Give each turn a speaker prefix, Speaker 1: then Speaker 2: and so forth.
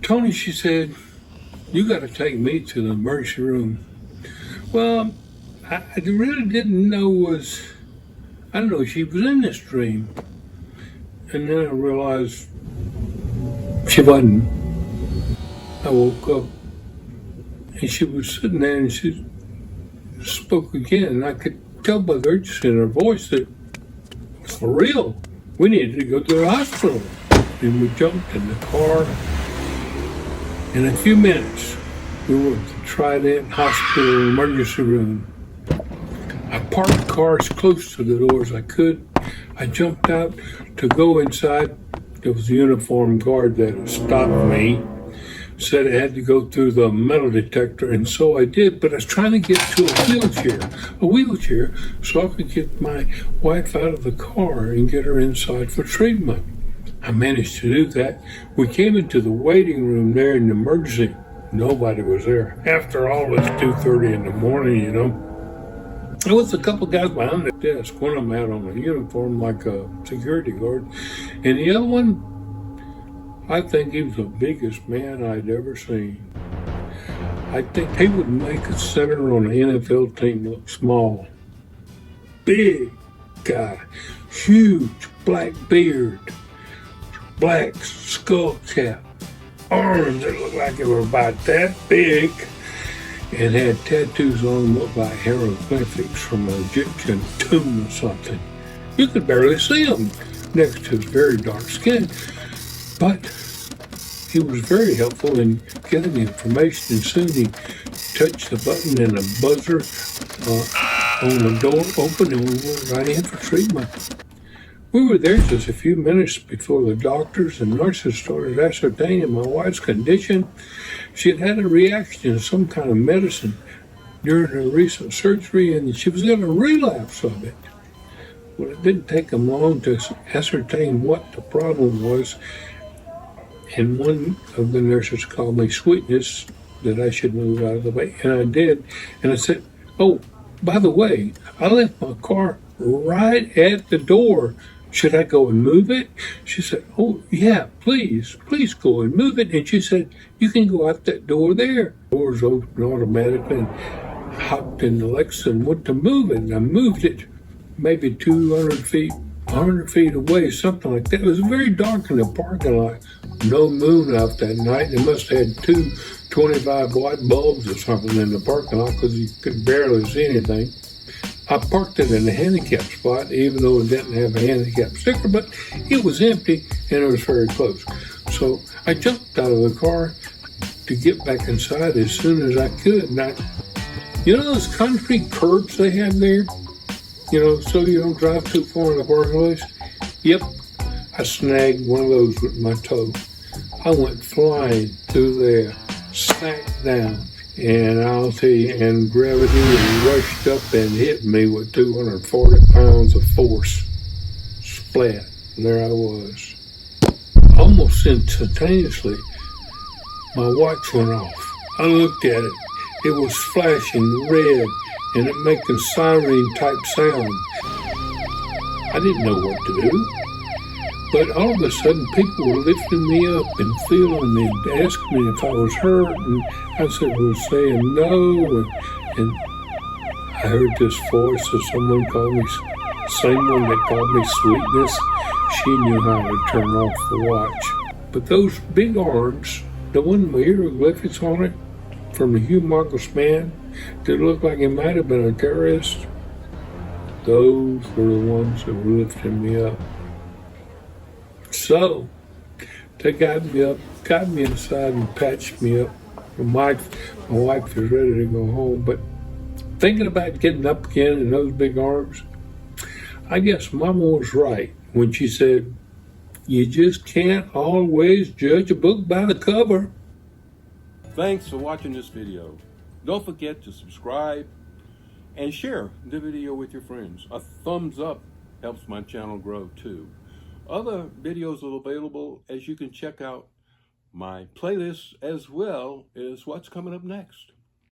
Speaker 1: Tony, she said, you got to take me to the emergency room. Well, I really didn't know I don't know, she was in this dream. And then I realized she wasn't. I woke up and she was sitting there and she spoke again. And I could tell by the urgency in her voice that it was for real. We needed to go to the hospital. And we jumped in the car. In a few minutes, we went to Trident Hospital emergency room. I parked the car as close to the door as I could. I jumped out to go inside. There was a uniformed guard that stopped me, said I had to go through the metal detector, and so I did, but I was trying to get to a wheelchair, so I could get my wife out of the car and get her inside for treatment. I managed to do that. We came into the waiting room there in the emergency. Nobody was there. After all, it's 2:30 in the morning, you know. There was a couple guys behind the desk. One of them had on a uniform like a security guard. And the other one, I think he was the biggest man I'd ever seen. I think he would make a center on an NFL team look small. Big guy, huge black beard, black skull cap, arms that looked like they were about that big, and had tattoos on them that looked like hieroglyphics from an Egyptian tomb or something. You could barely see him next to his very dark skin, but he was very helpful in getting information, and soon he touched the button and the buzzer on the door opened and we went right in for treatment. We were there just a few minutes before the doctors and nurses started ascertaining my wife's condition. She had had a reaction to some kind of medicine during her recent surgery, and she was in a relapse of it. Well, it didn't take them long to ascertain what the problem was, and one of the nurses called me sweetness, that I should move out of the way, and I did. And I said, oh, by the way, I left my car right at the door. Should I go and move it? She said, oh, yeah, please go and move it. And she said, you can go out that door there. Doors opened automatically, and hopped in the Lexus and went to move it. And I moved it maybe 200 feet, 100 feet away, something like that. It was very dark in the parking lot. No moon out that night. They must have had two 25-watt bulbs or something in the parking lot because you could barely see anything. I parked it in a handicap spot, even though it didn't have a handicap sticker, but it was empty and it was very close. So I jumped out of the car to get back inside as soon as I could. And you know those concrete curbs they have there? You know, so you don't drive too far in the parking place? Yep, I snagged one of those with my toe. I went flying through there, smacked down. And I'll tell you, and gravity rushed up and hit me with 240 pounds of force. Splat. There I was. Almost instantaneously, my watch went off. I looked at it. It was flashing red and it making siren type sound. I didn't know what to do. But all of a sudden, people were lifting me up and feeling me, asking me if I was hurt, and I was saying no, and I heard this voice of someone called me, someone that called me sweetness. She knew how to turn off the watch. But those big arms, the one with hieroglyphics on it, from the humongous man that looked like he might have been a terrorist, those were the ones that were lifting me up. So, they got me up, got me inside and patched me up. My wife was ready to go home, but thinking about getting up again in those big arms, I guess Mama was right when she said, you just can't always judge a book by the cover.
Speaker 2: Thanks for watching this video. Don't forget to subscribe and share the video with your friends. A thumbs up helps my channel grow too. Other videos are available, as you can check out my playlist as well as what's coming up next.